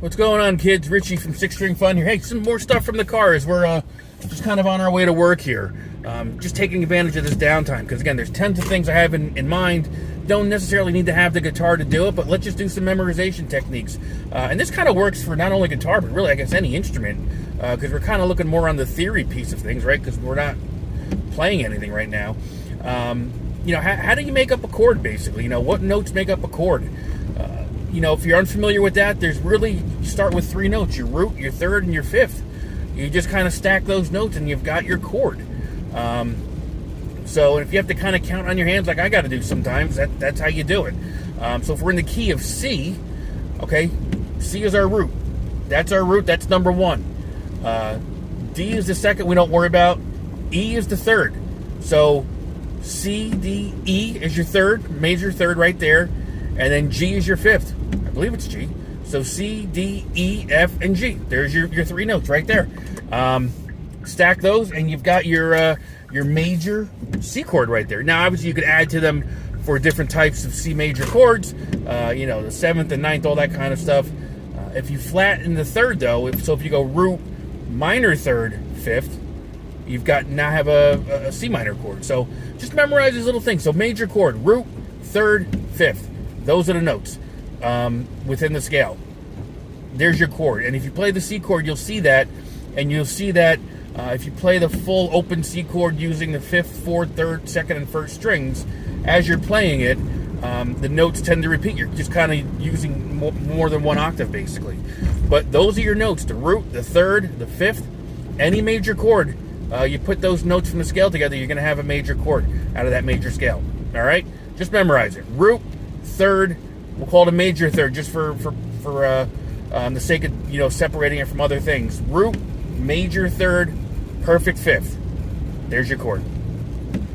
What's going on, kids? Richie from Six String Fun here. Hey, some more stuff from the car as we're just kind of on our way to work here. Just taking advantage of this downtime, because again, there's tons of things I have in mind. Don't necessarily need to have the guitar to do it, but let's just do some memorization techniques. And this kind of works for not only guitar, but really, I guess, any instrument, because we're kind of looking more on the theory piece of things, right? Because we're not playing anything right now. You know, how do you make up a chord, basically? You know, what notes make up a chord? You know, if you're unfamiliar with that, there's really, you start with 3 notes, your root, your third, and your fifth. You just kind of stack those notes and you've got your chord. So if you have to kind of count on your hands like I got to do sometimes, that's how you do it. So if we're in the key of C, okay, C is our root. That's our root, that's number 1. D is the second, we don't worry about. E is the third. So C, D, E is your third, major third right there. And then G is your fifth. I believe it's G. So C, D, E, F, and G. There's your 3 notes right there. Stack those, and you've got your major C chord right there. Now, obviously, you could add to them for different types of C major chords. You know, the 7th and 9th, all that kind of stuff. If you flatten the third, though, if you go root, minor third, fifth, you've got now have a C minor chord. So just memorize these little things. So major chord, root, third, fifth. Those are the notes within the scale. There's your chord. And if you play the C chord, you'll see that. And you'll see that if you play the full open C chord using the 5th, 4th, 3rd, 2nd, and 1st strings, as you're playing it, the notes tend to repeat. You're just kind of using more than 1 octave, basically. But those are your notes. The root, the 3rd, the 5th, any major chord. You put those notes from the scale together, you're going to have a major chord out of that major scale. All right? Just memorize it. Root, third, we'll call it a major third, just for the sake of, you know, separating it from other things. Root, major third, perfect fifth. There's your chord.